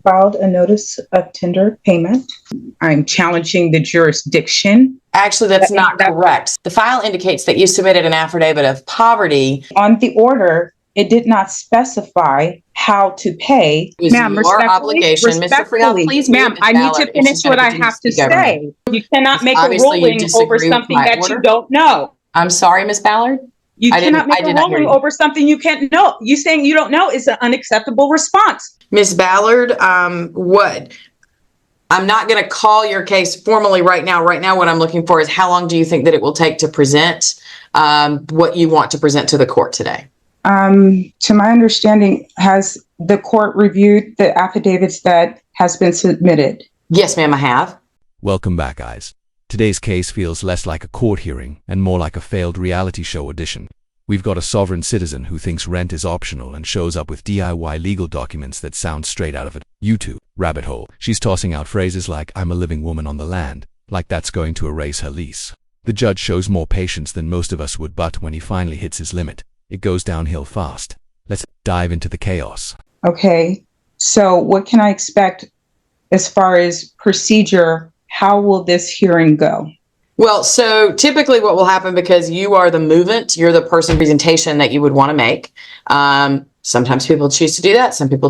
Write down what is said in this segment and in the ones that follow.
filed a notice of tender payment. I'm challenging the jurisdiction. Actually, that's not correct. The file indicates that you submitted an affidavit of poverty. On the order, it did not specify how to pay. It was your obligation. Mr. Freehoff, please ma'am, I need to finish what I have to say. You cannot make a ruling over something that you don't know. I'm sorry, Ms. Ballard. You cannot make a ruling over something you can't know. You saying you don't know is an unacceptable response. Ms. Ballard, what? I'm not going to call your case formally right now. Right now, what I'm looking for is how long do you think that it will take to present what you want to present to the court today? To my understanding, has the court reviewed the affidavits that has been submitted? Yes, ma'am, I have. Welcome back, guys. Today's case feels less like a court hearing and more like a failed reality show audition. We've got a sovereign citizen who thinks rent is optional and shows up with DIY legal documents that sound straight out of a YouTube rabbit hole. She's tossing out phrases like, "I'm a living woman on the land," like that's going to erase her lease. The judge shows more patience than most of us would, but when he finally hits his limit, it goes downhill fast. Let's dive into the chaos. Okay, so what can I expect as far as procedure? How will this hearing go? Well, so typically what will happen, because you are the movant, you're the person presentation that you would want to make. Sometimes people choose to do that. Some people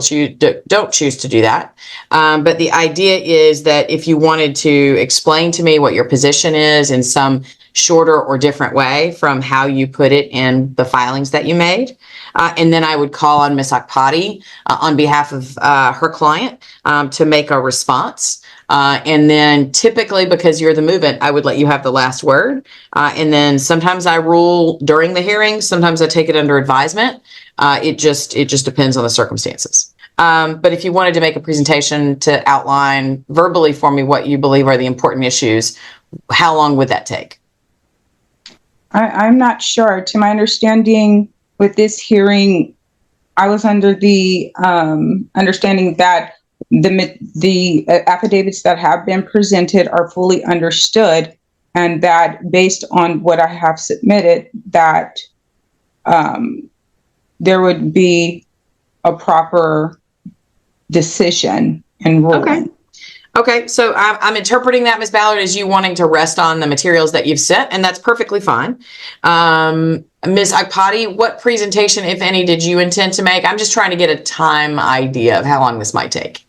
don't choose to do that. But the idea is that if you wanted to explain to me what your position is in some shorter or different way from how you put it in the filings that you made, and then I would call on Ms. Akpati on behalf of her client to make a response. And then typically, because you're the movant, I would let you have the last word. And then sometimes I rule during the hearing. Sometimes I take it under advisement. It just depends on the circumstances. But if you wanted to make a presentation to outline verbally for me what you believe are the important issues, how long would that take? I'm not sure. To my understanding, with this hearing, I was under the understanding that the affidavits that have been presented are fully understood, and that based on what I have submitted, that there would be a proper decision and ruling. Okay, so I'm interpreting that, Ms. Ballard, as you wanting to rest on the materials that you've sent, and that's perfectly fine. Ms. Akpati, what presentation, if any, did you intend to make? I'm just trying to get a time idea of how long this might take.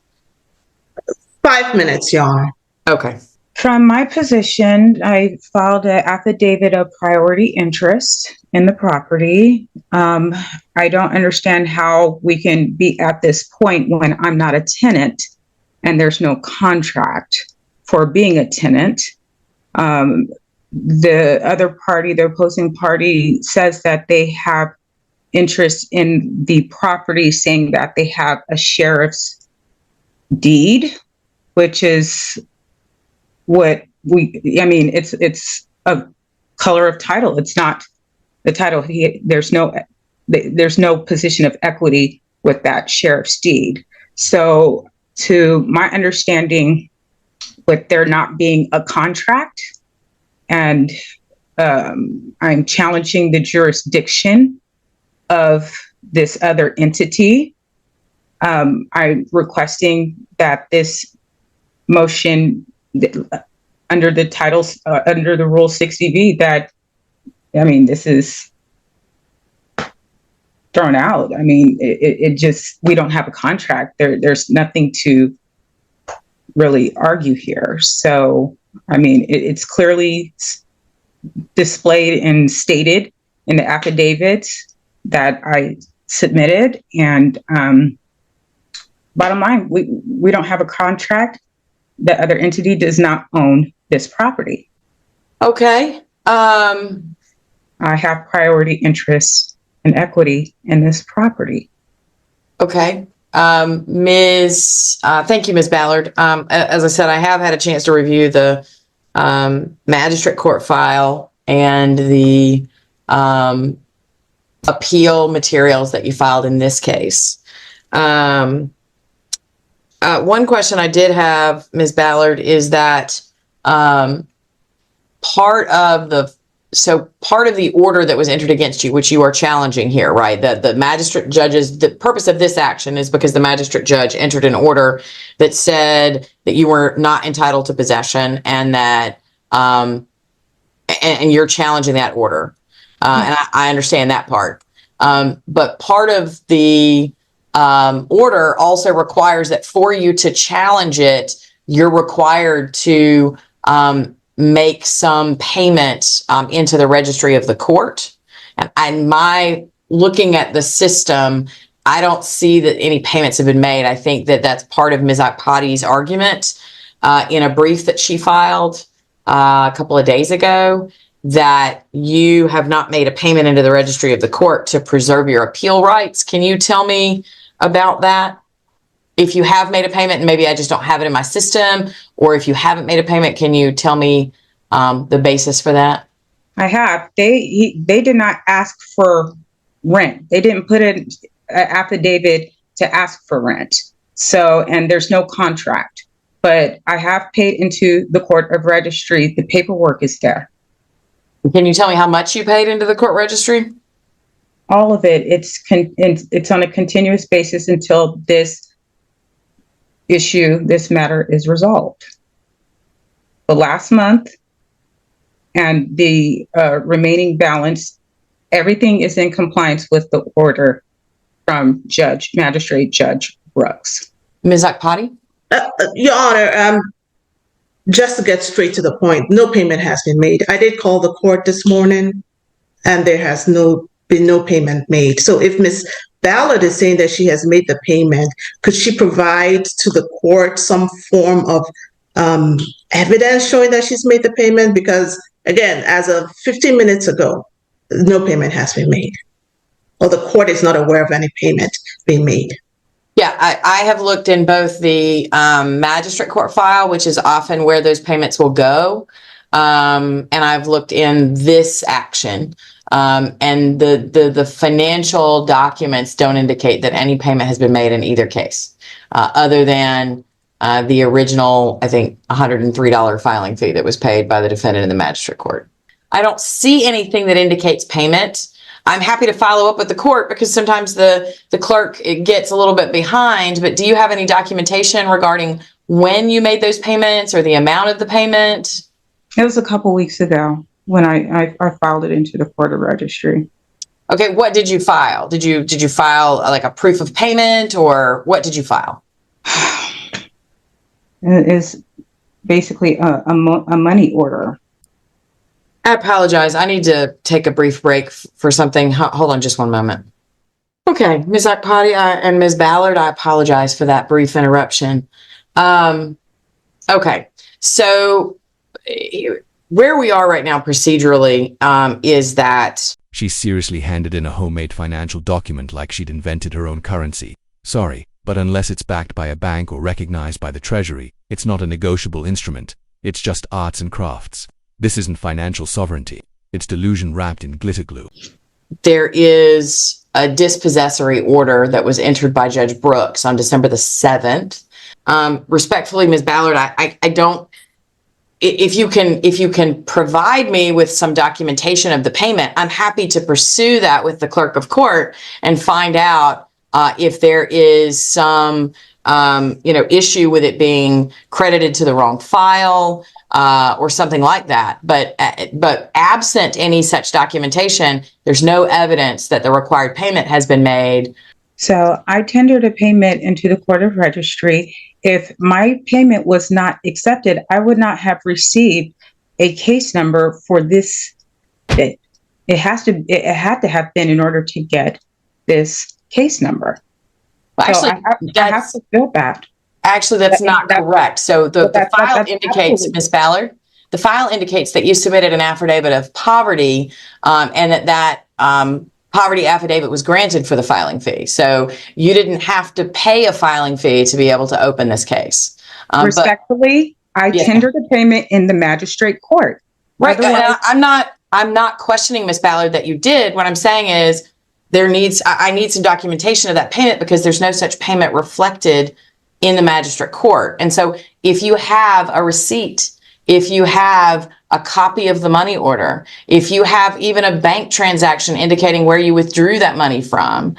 5 minutes, Your Honor. Okay. From my position, I filed an affidavit of priority interest in the property. I don't understand how we can be at this point when I'm not a tenant and there's no contract for being a tenant. The other party, the opposing party, says that they have interest in the property, saying that they have a sheriff's deed, which is what it's a color of title. It's not the title. There's no position of equity with that sheriff's deed. So to my understanding, with there not being a contract, and I'm challenging the jurisdiction of this other entity, I'm requesting that this motion under the titles, under the Rule 60B, this is thrown out. It just, we don't have a contract. There's nothing to really argue here. So, it's clearly displayed and stated in the affidavits that I submitted. And bottom line, we don't have a contract. The other entity does not own this property. Okay. I have priority interest and equity in this property. Okay. Thank you, Ms. Ballard. As I said, I have had a chance to review the magistrate court file and the appeal materials that you filed in this case. One question I did have, Ms. Ballard, is that part of the so part of the order that was entered against you, which you are challenging here, right? That the magistrate judges, the purpose of this action is because the magistrate judge entered an order that said that you were not entitled to possession, and that, and you're challenging that order. And I understand that part. But part of the order also requires that for you to challenge it, you're required to make some payment into the registry of the court. And my looking at the system, I don't see that any payments have been made. I think that that's part of Ms. Akpati's argument in a brief that she filed a couple of days ago, that you have not made a payment into the registry of the court to preserve your appeal rights. Can you tell me about that? If you have made a payment, and maybe I just don't have it in my system, or if you haven't made a payment, can you tell me the basis for that? I have. They did not ask for rent. They didn't put in an affidavit to ask for rent. So, and there's no contract. But I have paid into the court of registry. The paperwork is there. Can you tell me how much you paid into the court registry? All of it. It's on a continuous basis until this matter is resolved. The last month and the remaining balance, everything is in compliance with the order from Magistrate Judge Brooks. Ms. Akpati? Your Honor, just to get straight to the point, no payment has been made. I did call the court this morning, and there has been no payment made. So if Ms. Ballard is saying that she has made the payment, could she provide to the court some form of evidence showing that she's made the payment? Because, again, as of 15 minutes ago, no payment has been made, or the court is not aware of any payment being made. Yeah, I have looked in both the magistrate court file, which is often where those payments will go, and I've looked in this action, and the financial documents don't indicate that any payment has been made in either case, other than the original, I think, $103 filing fee that was paid by the defendant in the magistrate court. I don't see anything that indicates payment. I'm happy to follow up with the court because sometimes the clerk gets a little bit behind, but do you have any documentation regarding when you made those payments or the amount of the payment? It was a couple weeks ago when I filed it into the court of registry. Okay, what did you file? Did you file like a proof of payment, or what did you file? It is basically a money order. I apologize. I need to take a brief break for something. Hold on just one moment. Okay, Ms. Akpati and Ms. Ballard, I apologize for that brief interruption. Okay, so where we are right now procedurally is that She seriously handed in a homemade financial document like she'd invented her own currency. Sorry, but unless it's backed by a bank or recognized by the Treasury, it's not a negotiable instrument. It's just arts and crafts. This isn't financial sovereignty. It's delusion wrapped in glitter glue. there is a dispossessory order that was entered by Judge Brooks on December the 7th. Respectfully, Ms. Ballard, I don't, if you can provide me with some documentation of the payment, I'm happy to pursue that with the clerk of court and find out if there is some issue with it being credited to the wrong file or something like that. But absent any such documentation, there's no evidence that the required payment has been made. So I tendered a payment into the court of registry. If my payment was not accepted, I would not have received a case number for this. It had to have been in order to get this case number. Well, actually, so I have to feel that. Actually, that's not correct. So the file indicates, Ms. Ballard, the file indicates that you submitted an affidavit of poverty and that poverty affidavit was granted for the filing fee. So you didn't have to pay a filing fee to be able to open this case. Respectfully, I tendered a payment in the magistrate court. Right. I'm not questioning, Ms. Ballard, that you did. What I'm saying is I need some documentation of that payment because there's no such payment reflected in the magistrate court. And so if you have a receipt if you have a copy of the money order, if you have even a bank transaction indicating where you withdrew that money from,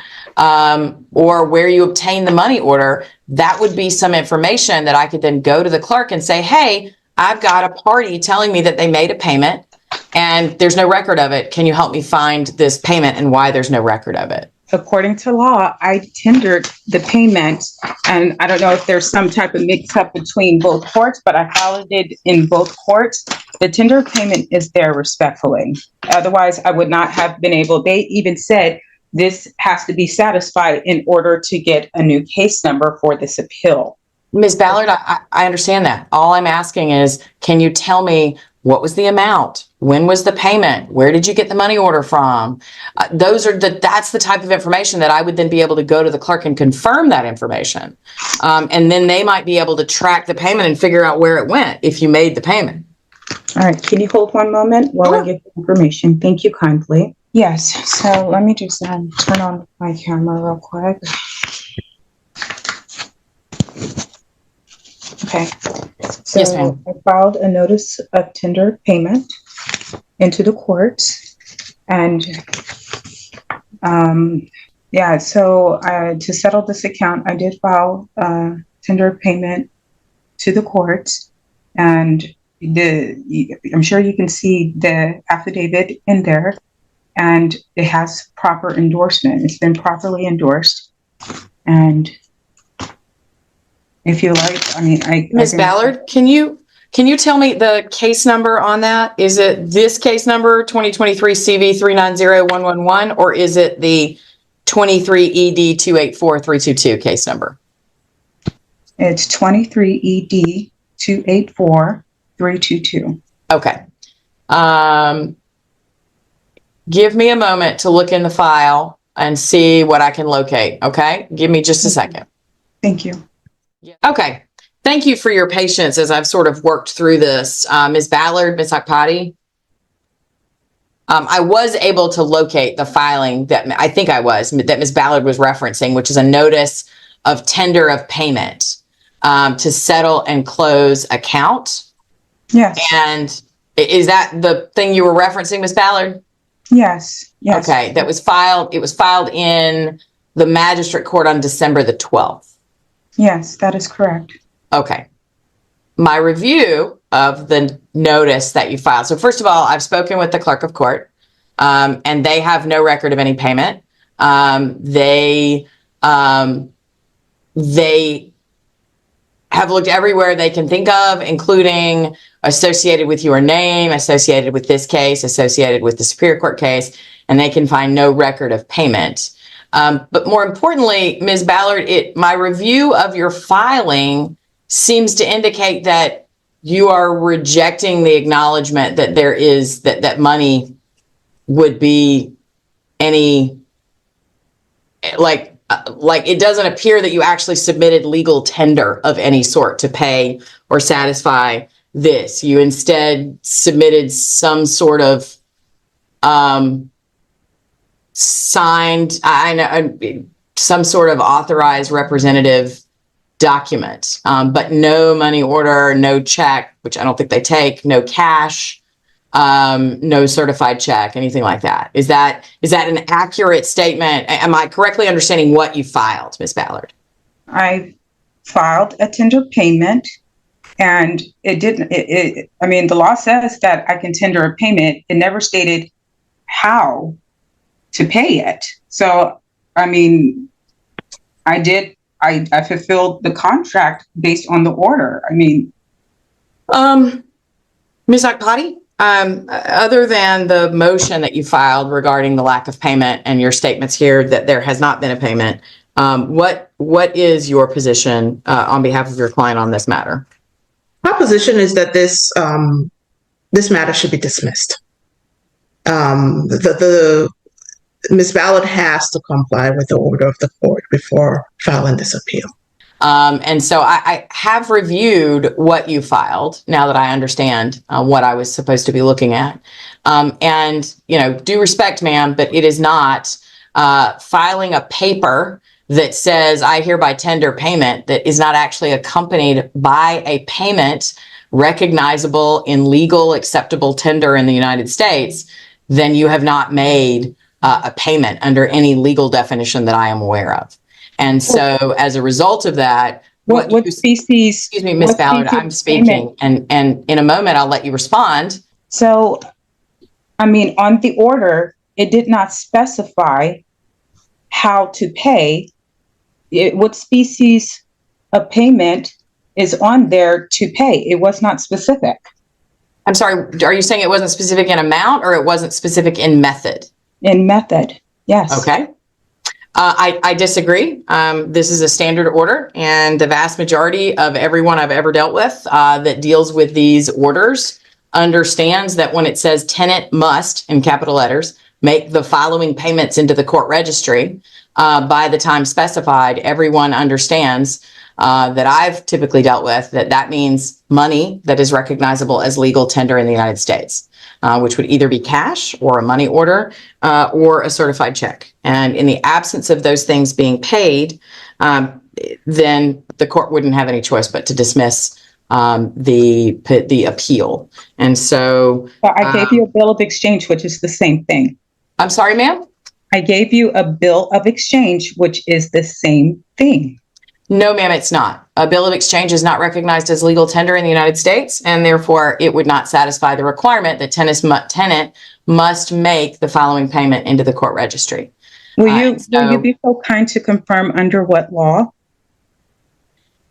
or where you obtained the money order, that would be some information that I could then go to the clerk and say, hey, I've got a party telling me that they made a payment and there's no record of it. Can you help me find this payment and why there's no record of it? According to law, I tendered the payment, and I don't know if there's some type of mix-up between both courts, but I filed it in both courts. The tender of payment is there respectfully. Otherwise, I would not have been able. They even said this has to be satisfied in order to get a new case number for this appeal. Ms. Ballard, I understand that. All I'm asking is, can you tell me what was the amount? When was the payment? Where did you get the money order from? That's the type of information that I would then be able to go to the clerk and confirm that information. And then they might be able to track the payment and figure out where it went if you made the payment. All right, can you hold one moment while I get the information? Thank you kindly. Yes, so let me just turn on my camera real quick. Okay, so yes, ma'am. I filed a notice of tender of payment into the courts, and so to settle this account, I did file a tender of payment to the courts, and I'm sure you can see the affidavit in there, and it has proper endorsement. It's been properly endorsed, and if you like, I mean, Ms. Ballard, can you tell me the case number on that? Is it this case number 2023 CV 390-111, or is it the 23 ED 284-322 case number? It's 23 ED 284-322. Okay. Give me a moment to look in the file and see what I can locate. Okay. Give me just a second. Thank you. Okay. Thank you for your patience as I've sort of worked through this. Ms. Ballard, Ms. Akpati. I was able to locate the filing that that Ms. Ballard was referencing, which is a notice of tender of payment to settle and close account. Yes. And is that the thing you were referencing, Ms. Ballard? Yes. Yes. Okay. That was filed. It was filed in the magistrate court on December the 12th. Yes, that is correct. Okay. My review of the notice that you filed. So first of all, I've spoken with the clerk of court, and they have no record of any payment. They have looked everywhere they can think of, including associated with your name, associated with this case, associated with the Superior Court case, and they can find no record of payment. But more importantly, Ms. Ballard, my review of your filing seems to indicate that you are rejecting the acknowledgement that there is that money would be any like it doesn't appear that you actually submitted legal tender of any sort to pay or satisfy this. You instead submitted some sort of signed, some sort of authorized representative document, but no money order, no check, which I don't think they take, no cash, no certified check, anything like that. Is that an accurate statement? Am I correctly understanding what you filed, Ms. Ballard? I filed a tender payment, and it didn't. I mean, the law says that I can tender a payment. It never stated how to pay it. So, I mean, I did. I fulfilled the contract based on the order. I mean, Ms. Akpati, other than the motion that you filed regarding the lack of payment and your statements here that there has not been a payment, what is your position on behalf of your client on this matter? My position is that this matter should be dismissed. Ms. Ballard has to comply with the order of the court before filing this appeal. And so I have reviewed what you filed now that I understand what I was supposed to be looking at. And, due respect, ma'am, but it is not filing a paper that says I hereby tender payment that is not actually accompanied by a payment recognizable in legal acceptable tender in the United States, then you have not made a payment under any legal definition that I am aware of. And so as a result of that, What species? Excuse me, Ms. Ballard, I'm speaking, and in a moment I'll let you respond. So, I mean, on the order, it did not specify how to pay. What species of payment is on there to pay? It was not specific. I'm sorry, are you saying it wasn't specific in amount or it wasn't specific in method? In method, yes. Okay. I disagree. This is a standard order, and the vast majority of everyone I've ever dealt with that deals with these orders understands that when it says tenant must, in capital letters, make the following payments into the court registry by the time specified, everyone understands that I've typically dealt with that means money that is recognizable as legal tender in the United States, which would either be cash or a money order or a certified check. And in the absence of those things being paid, then the court wouldn't have any choice but to dismiss the appeal. And so I gave you a bill of exchange, which is the same thing. I'm sorry, ma'am? I gave you a bill of exchange, which is the same thing. No, ma'am, it's not. A bill of exchange is not recognized as legal tender in the United States, and therefore it would not satisfy the requirement that tenant must make the following payment into the court registry. Will you be so kind to confirm under what law?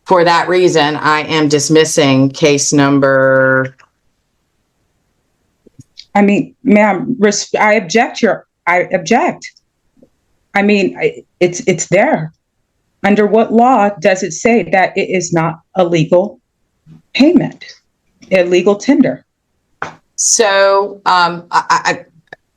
For that reason, I am dismissing case number. I mean, ma'am, I object. I object. I mean, it's there. Under what law does it say that it is not a legal payment, a legal tender? So,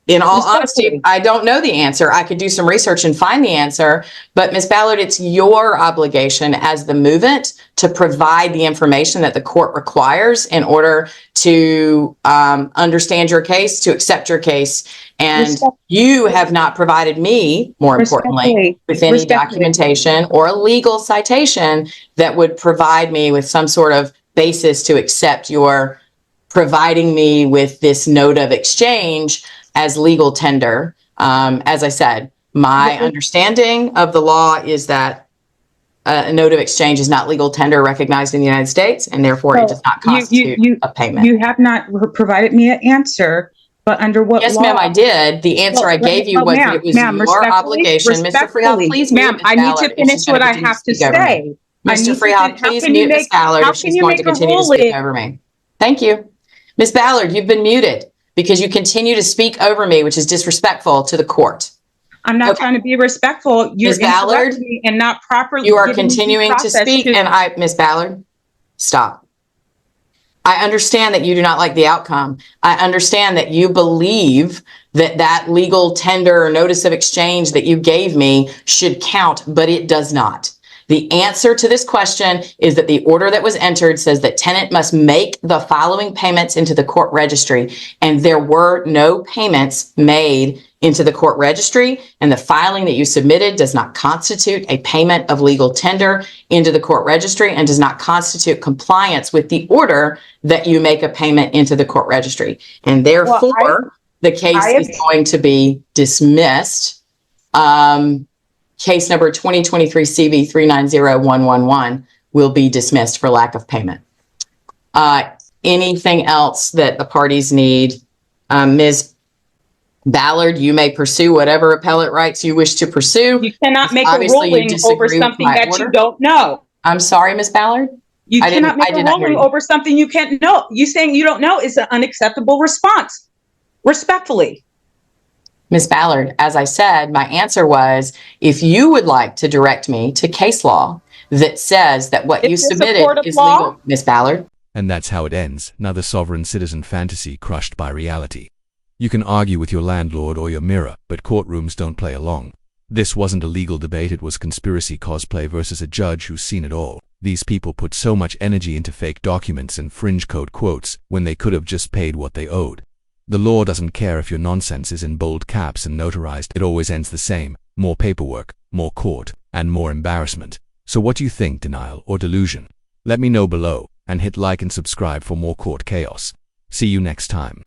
in all honesty, I don't know the answer. I could do some research and find the answer, but Ms. Ballard, it's your obligation as the movant to provide the information that the court requires in order to understand your case, to accept your case. And you have not provided me, more importantly, with any documentation or a legal citation that would provide me with some sort of basis to accept your providing me with this note of exchange as legal tender. As I said, my understanding of the law is that a note of exchange is not legal tender recognized in the United States, and therefore it does not constitute a payment. You have not provided me an answer, but under what law? Yes, ma'am, I did. The answer I gave you was that it was your obligation. Mr. Freehold, please mute Ms. I need to finish what I have to say. Mr. Freehold, please mute Ms. Ballard if she's going to continue to speak over me. Thank you. Ms. Ballard, you've been muted because you continue to speak over me, which is disrespectful to the court. I'm not trying to be respectful. You're Ms. Ballard, me and not properly. You are continuing to speak, and Ms. Ballard, stop. I understand that you do not like the outcome. I understand that you believe that that legal tender or notice of exchange that you gave me should count, but it does not. The answer to this question is that the order that was entered says that tenant must make the following payments into the court registry, and there were no payments made into the court registry, and the filing that you submitted does not constitute a payment of legal tender into the court registry and does not constitute compliance with the order that you make a payment into the court registry. And therefore, the case is going to be dismissed. Case number 2023 CV 390111 will be dismissed for lack of payment. Anything else that the parties need? Ms. Ballard, you may pursue whatever appellate rights you wish to pursue. You cannot make a ruling over something that you don't know. I'm sorry, Ms. Ballard. You cannot make a ruling over something you can't know. You saying you don't know is an unacceptable response. Respectfully. Ms. Ballard, as I said, my answer was, if you would like to direct me to case law that says that what you submitted is legal, Ms. Ballard. And that's how it ends, another sovereign citizen fantasy crushed by reality. You can argue with your landlord or your mirror, but courtrooms don't play along. This wasn't a legal debate, it was conspiracy cosplay versus a judge who's seen it all. These people put so much energy into fake documents and fringe code quotes when they could have just paid what they owed. The law doesn't care if your nonsense is in bold caps and notarized. It always ends the same. More paperwork, more court, and more embarrassment. So what do you think, denial or delusion? Let me know below, and hit like and subscribe for more court chaos. See you next time.